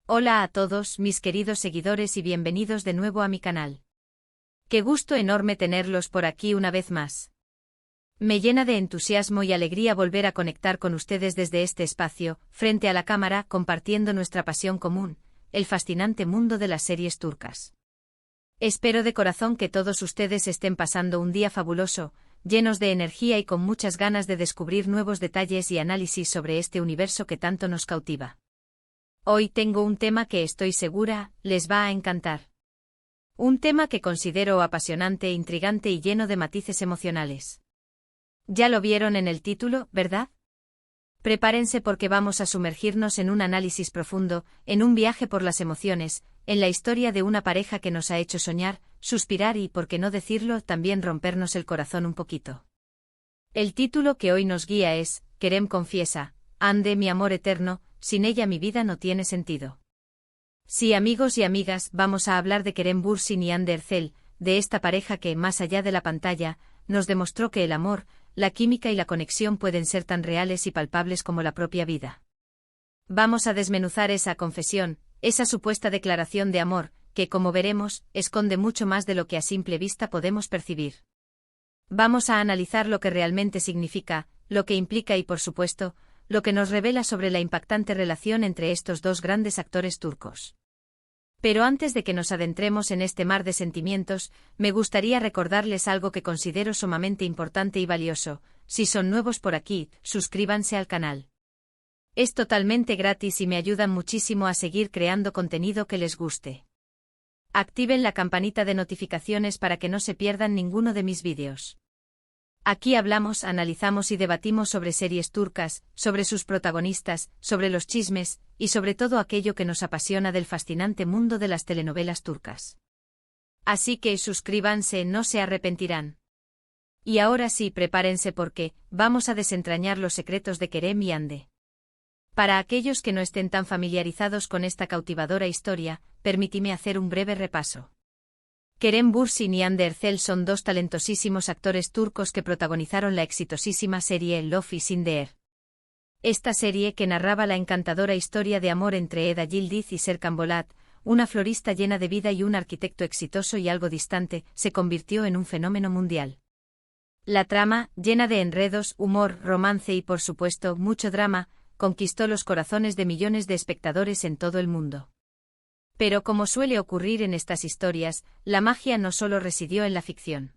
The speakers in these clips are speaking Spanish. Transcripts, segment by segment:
Hola a todos mis queridos seguidores y bienvenidos de nuevo a mi canal. Qué gusto enorme tenerlos por aquí una vez más. Me llena de entusiasmo y alegría volver a conectar con ustedes desde este espacio, frente a la cámara, compartiendo nuestra pasión común, el fascinante mundo de las series turcas. Espero de corazón que todos ustedes estén pasando un día fabuloso, llenos de energía y con muchas ganas de descubrir nuevos detalles y análisis sobre este universo que tanto nos cautiva. Hoy tengo un tema que estoy segura les va a encantar. Un tema que considero apasionante, intrigante y lleno de matices emocionales. Ya lo vieron en el título, ¿verdad? Prepárense porque vamos a sumergirnos en un análisis profundo, en un viaje por las emociones, en la historia de una pareja que nos ha hecho soñar, suspirar y, por qué no decirlo, también rompernos el corazón un poquito. El título que hoy nos guía es Kerem confiesa, Hande mi amor eterno, sin ella mi vida no tiene sentido. Sí, amigos y amigas, vamos a hablar de Kerem Bürsin y Hande Erçel, de esta pareja que, más allá de la pantalla, nos demostró que el amor, la química y la conexión pueden ser tan reales y palpables como la propia vida. Vamos a desmenuzar esa confesión, esa supuesta declaración de amor, que, como veremos, esconde mucho más de lo que a simple vista podemos percibir. Vamos a analizar lo que realmente significa, lo que implica y, por supuesto, lo que nos revela sobre la impactante relación entre estos dos grandes actores turcos. Pero antes de que nos adentremos en este mar de sentimientos, me gustaría recordarles algo que considero sumamente importante y valioso. Si son nuevos por aquí, suscríbanse al canal. Es totalmente gratis y me ayudan muchísimo a seguir creando contenido que les guste. Activen la campanita de notificaciones para que no se pierdan ninguno de mis vídeos. Aquí hablamos, analizamos y debatimos sobre series turcas, sobre sus protagonistas, sobre los chismes, y sobre todo aquello que nos apasiona del fascinante mundo de las telenovelas turcas. Así que suscríbanse, no se arrepentirán. Y ahora sí, prepárense porque vamos a desentrañar los secretos de Kerem y Hande. Para aquellos que no estén tan familiarizados con esta cautivadora historia, permíteme hacer un breve repaso. Kerem Bürsin y Hande Erçel son dos talentosísimos actores turcos que protagonizaron la exitosísima serie Love is in the Air. Esta serie, que narraba la encantadora historia de amor entre Eda Yildiz y Serkan Bolat, una florista llena de vida y un arquitecto exitoso y algo distante, se convirtió en un fenómeno mundial. La trama, llena de enredos, humor, romance y, por supuesto, mucho drama, conquistó los corazones de millones de espectadores en todo el mundo. Pero como suele ocurrir en estas historias, la magia no solo residió en la ficción.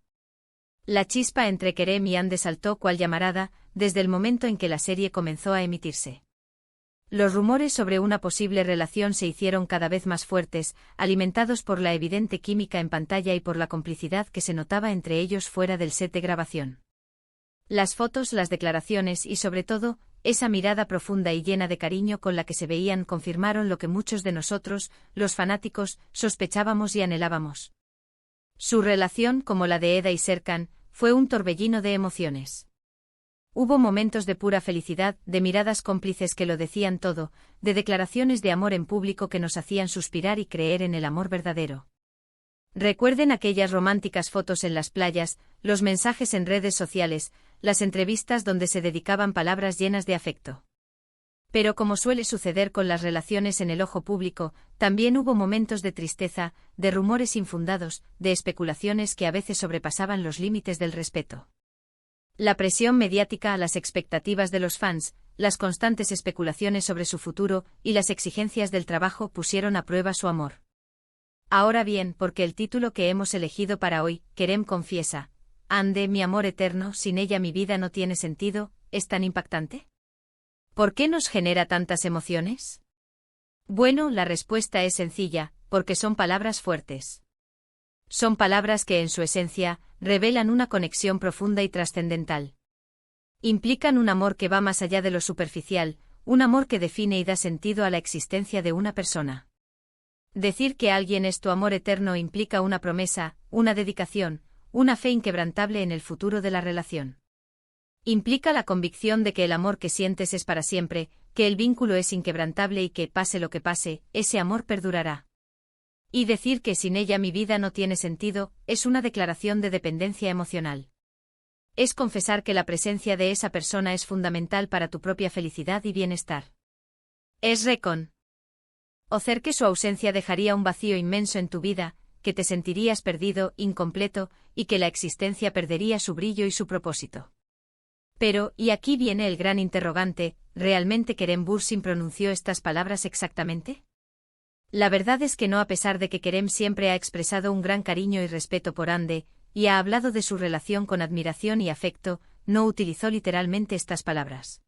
La chispa entre Kerem y Hande saltó cual llamarada, desde el momento en que la serie comenzó a emitirse. Los rumores sobre una posible relación se hicieron cada vez más fuertes, alimentados por la evidente química en pantalla y por la complicidad que se notaba entre ellos fuera del set de grabación. Las fotos, las declaraciones y, sobre todo, esa mirada profunda y llena de cariño con la que se veían confirmaron lo que muchos de nosotros, los fanáticos, sospechábamos y anhelábamos. Su relación, como la de Eda y Serkan, fue un torbellino de emociones. Hubo momentos de pura felicidad, de miradas cómplices que lo decían todo, de declaraciones de amor en público que nos hacían suspirar y creer en el amor verdadero. Recuerden aquellas románticas fotos en las playas, los mensajes en redes sociales, las entrevistas donde se dedicaban palabras llenas de afecto. Pero como suele suceder con las relaciones en el ojo público, también hubo momentos de tristeza, de rumores infundados, de especulaciones que a veces sobrepasaban los límites del respeto. La presión mediática, las expectativas de los fans, las constantes especulaciones sobre su futuro y las exigencias del trabajo pusieron a prueba su amor. Ahora bien, ¿por qué el título que hemos elegido para hoy, Kerem confiesa, Hande mi amor eterno, sin ella mi vida no tiene sentido, es tan impactante? ¿Por qué nos genera tantas emociones? Bueno, la respuesta es sencilla, porque son palabras fuertes. Son palabras que en su esencia, revelan una conexión profunda y trascendental. Implican un amor que va más allá de lo superficial, un amor que define y da sentido a la existencia de una persona. Decir que alguien es tu amor eterno implica una promesa, una dedicación, una fe inquebrantable en el futuro de la relación. Implica la convicción de que el amor que sientes es para siempre, que el vínculo es inquebrantable y que, pase lo que pase, ese amor perdurará. Y decir que sin ella mi vida no tiene sentido, es una declaración de dependencia emocional. Es confesar que la presencia de esa persona es fundamental para tu propia felicidad y bienestar. Es O ser que su ausencia dejaría un vacío inmenso en tu vida, que te sentirías perdido, incompleto, y que la existencia perdería su brillo y su propósito. Pero, y aquí viene el gran interrogante, ¿realmente Kerem Bürsin pronunció estas palabras exactamente? La verdad es que no, a pesar de que Kerem siempre ha expresado un gran cariño y respeto por Hande, y ha hablado de su relación con admiración y afecto, no utilizó literalmente estas palabras.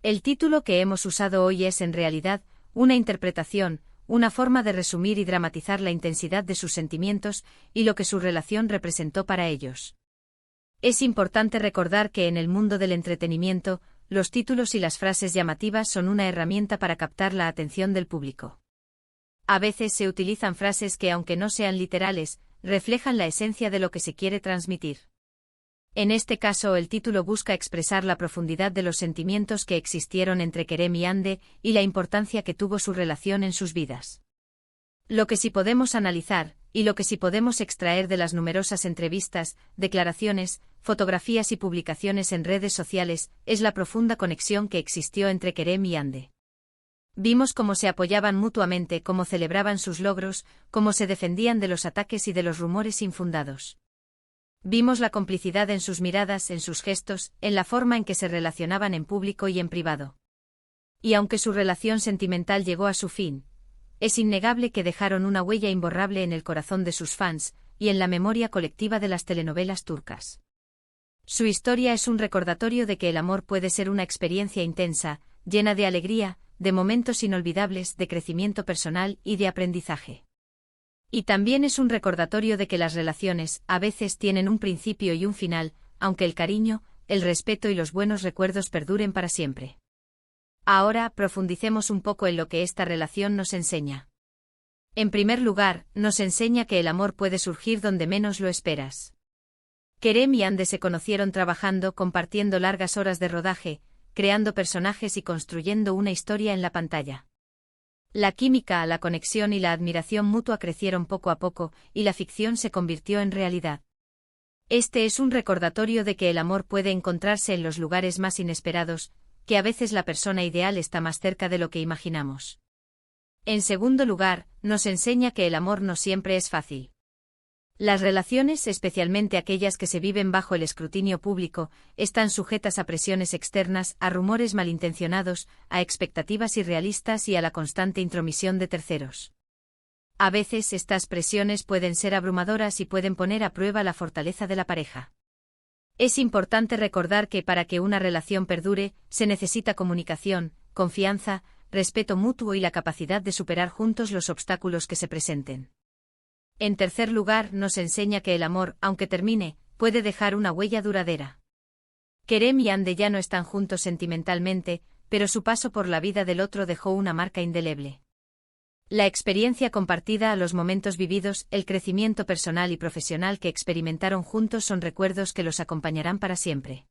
El título que hemos usado hoy es en realidad una interpretación, una forma de resumir y dramatizar la intensidad de sus sentimientos y lo que su relación representó para ellos. Es importante recordar que en el mundo del entretenimiento, los títulos y las frases llamativas son una herramienta para captar la atención del público. A veces se utilizan frases que, aunque no sean literales, reflejan la esencia de lo que se quiere transmitir. En este caso, el título busca expresar la profundidad de los sentimientos que existieron entre Kerem y Hande y la importancia que tuvo su relación en sus vidas. Lo que sí podemos analizar, y lo que sí podemos extraer de las numerosas entrevistas, declaraciones, fotografías y publicaciones en redes sociales, es la profunda conexión que existió entre Kerem y Hande. Vimos cómo se apoyaban mutuamente, cómo celebraban sus logros, cómo se defendían de los ataques y de los rumores infundados. Vimos la complicidad en sus miradas, en sus gestos, en la forma en que se relacionaban en público y en privado. Y aunque su relación sentimental llegó a su fin, es innegable que dejaron una huella imborrable en el corazón de sus fans y en la memoria colectiva de las telenovelas turcas. Su historia es un recordatorio de que el amor puede ser una experiencia intensa, llena de alegría, de momentos inolvidables, de crecimiento personal y de aprendizaje. Y también es un recordatorio de que las relaciones, a veces, tienen un principio y un final, aunque el cariño, el respeto y los buenos recuerdos perduren para siempre. Ahora, profundicemos un poco en lo que esta relación nos enseña. En primer lugar, nos enseña que el amor puede surgir donde menos lo esperas. Kerem y Hande se conocieron trabajando, compartiendo largas horas de rodaje, creando personajes y construyendo una historia en la pantalla. La química, la conexión y la admiración mutua crecieron poco a poco, y la ficción se convirtió en realidad. Este es un recordatorio de que el amor puede encontrarse en los lugares más inesperados, que a veces la persona ideal está más cerca de lo que imaginamos. En segundo lugar, nos enseña que el amor no siempre es fácil. Las relaciones, especialmente aquellas que se viven bajo el escrutinio público, están sujetas a presiones externas, a rumores malintencionados, a expectativas irrealistas y a la constante intromisión de terceros. A veces estas presiones pueden ser abrumadoras y pueden poner a prueba la fortaleza de la pareja. Es importante recordar que para que una relación perdure, se necesita comunicación, confianza, respeto mutuo y la capacidad de superar juntos los obstáculos que se presenten. En tercer lugar, nos enseña que el amor, aunque termine, puede dejar una huella duradera. Kerem y Hande ya no están juntos sentimentalmente, pero su paso por la vida del otro dejó una marca indeleble. La experiencia compartida, los momentos vividos, el crecimiento personal y profesional que experimentaron juntos son recuerdos que los acompañarán para siempre.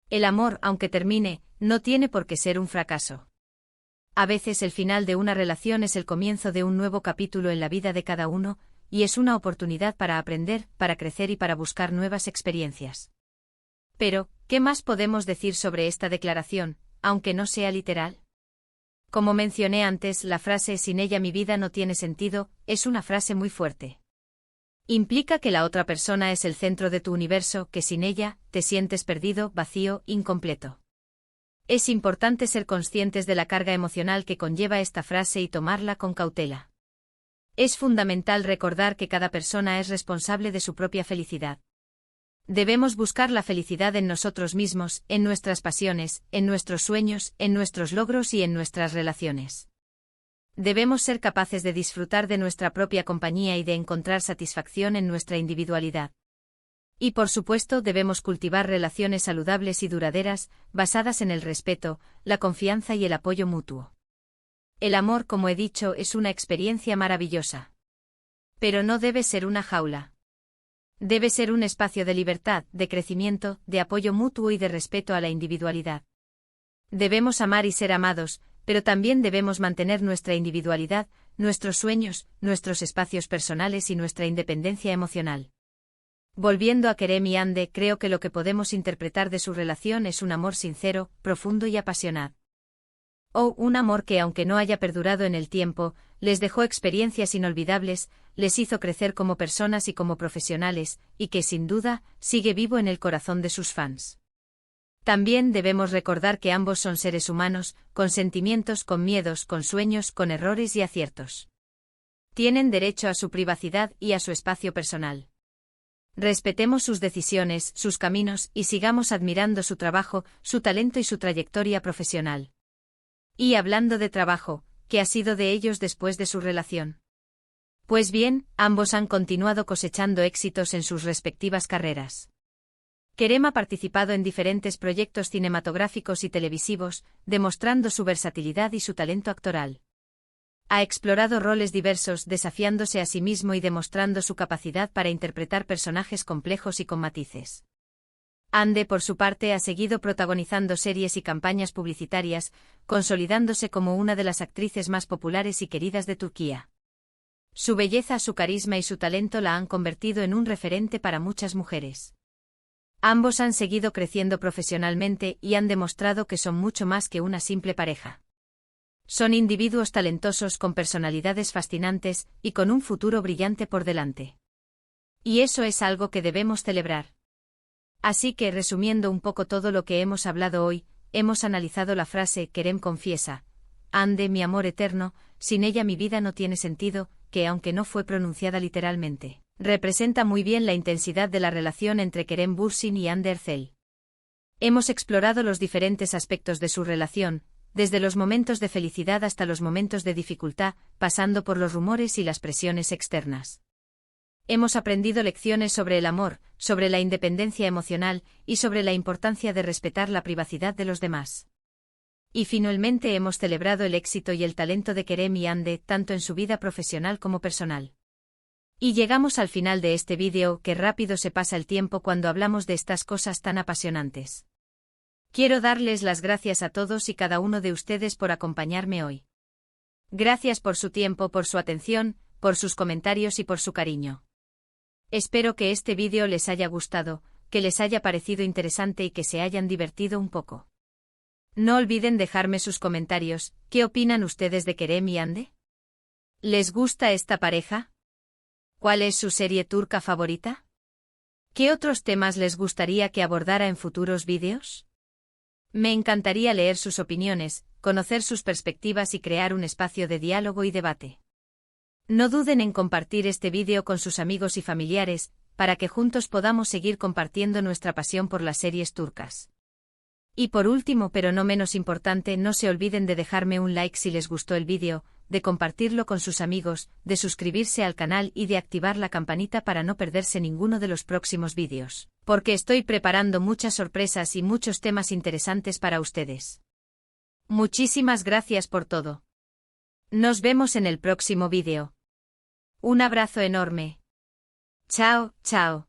El amor, aunque termine, no tiene por qué ser un fracaso. A veces el final de una relación es el comienzo de un nuevo capítulo en la vida de cada uno, y es una oportunidad para aprender, para crecer y para buscar nuevas experiencias. Pero, ¿qué más podemos decir sobre esta declaración, aunque no sea literal? Como mencioné antes, la frase «sin ella mi vida no tiene sentido» es una frase muy fuerte. Implica que la otra persona es el centro de tu universo, que sin ella, te sientes perdido, vacío, incompleto. Es importante ser conscientes de la carga emocional que conlleva esta frase y tomarla con cautela. Es fundamental recordar que cada persona es responsable de su propia felicidad. Debemos buscar la felicidad en nosotros mismos, en nuestras pasiones, en nuestros sueños, en nuestros logros y en nuestras relaciones. Debemos ser capaces de disfrutar de nuestra propia compañía y de encontrar satisfacción en nuestra individualidad. Y por supuesto debemos cultivar relaciones saludables y duraderas, basadas en el respeto, la confianza y el apoyo mutuo. El amor, como he dicho, es una experiencia maravillosa. Pero no debe ser una jaula. Debe ser un espacio de libertad, de crecimiento, de apoyo mutuo y de respeto a la individualidad. Debemos amar y ser amados, pero también debemos mantener nuestra individualidad, nuestros sueños, nuestros espacios personales y nuestra independencia emocional. Volviendo a Kerem y Hande, creo que lo que podemos interpretar de su relación es un amor sincero, profundo y apasionado. Oh, un amor que aunque no haya perdurado en el tiempo, les dejó experiencias inolvidables, les hizo crecer como personas y como profesionales, y que sin duda, sigue vivo en el corazón de sus fans. También debemos recordar que ambos son seres humanos, con sentimientos, con miedos, con sueños, con errores y aciertos. Tienen derecho a su privacidad y a su espacio personal. Respetemos sus decisiones, sus caminos, y sigamos admirando su trabajo, su talento y su trayectoria profesional. Y hablando de trabajo, ¿qué ha sido de ellos después de su relación? Pues bien, ambos han continuado cosechando éxitos en sus respectivas carreras. Kerem ha participado en diferentes proyectos cinematográficos y televisivos, demostrando su versatilidad y su talento actoral. Ha explorado roles diversos, desafiándose a sí mismo y demostrando su capacidad para interpretar personajes complejos y con matices. Hande, por su parte, ha seguido protagonizando series y campañas publicitarias, consolidándose como una de las actrices más populares y queridas de Turquía. Su belleza, su carisma y su talento la han convertido en un referente para muchas mujeres. Ambos han seguido creciendo profesionalmente y han demostrado que son mucho más que una simple pareja. Son individuos talentosos con personalidades fascinantes y con un futuro brillante por delante. Y eso es algo que debemos celebrar. Así que, resumiendo un poco todo lo que hemos hablado hoy, hemos analizado la frase Kerem confiesa, Hande, mi amor eterno, sin ella mi vida no tiene sentido, que aunque no fue pronunciada literalmente, representa muy bien la intensidad de la relación entre Kerem Bürsin y Hande Erçel. Hemos explorado los diferentes aspectos de su relación, desde los momentos de felicidad hasta los momentos de dificultad, pasando por los rumores y las presiones externas. Hemos aprendido lecciones sobre el amor, sobre la independencia emocional y sobre la importancia de respetar la privacidad de los demás. Y finalmente hemos celebrado el éxito y el talento de Kerem y Hande, tanto en su vida profesional como personal. Y llegamos al final de este vídeo, que rápido se pasa el tiempo cuando hablamos de estas cosas tan apasionantes. Quiero darles las gracias a todos y cada uno de ustedes por acompañarme hoy. Gracias por su tiempo, por su atención, por sus comentarios y por su cariño. Espero que este vídeo les haya gustado, que les haya parecido interesante y que se hayan divertido un poco. No olviden dejarme sus comentarios. ¿Qué opinan ustedes de Kerem y Hande? ¿Les gusta esta pareja? ¿Cuál es su serie turca favorita? ¿Qué otros temas les gustaría que abordara en futuros vídeos? Me encantaría leer sus opiniones, conocer sus perspectivas y crear un espacio de diálogo y debate. No duden en compartir este vídeo con sus amigos y familiares, para que juntos podamos seguir compartiendo nuestra pasión por las series turcas. Y por último, pero no menos importante, no se olviden de dejarme un like si les gustó el vídeo, de compartirlo con sus amigos, de suscribirse al canal y de activar la campanita para no perderse ninguno de los próximos vídeos, porque estoy preparando muchas sorpresas y muchos temas interesantes para ustedes. Muchísimas gracias por todo. Nos vemos en el próximo vídeo. Un abrazo enorme. Chao, chao.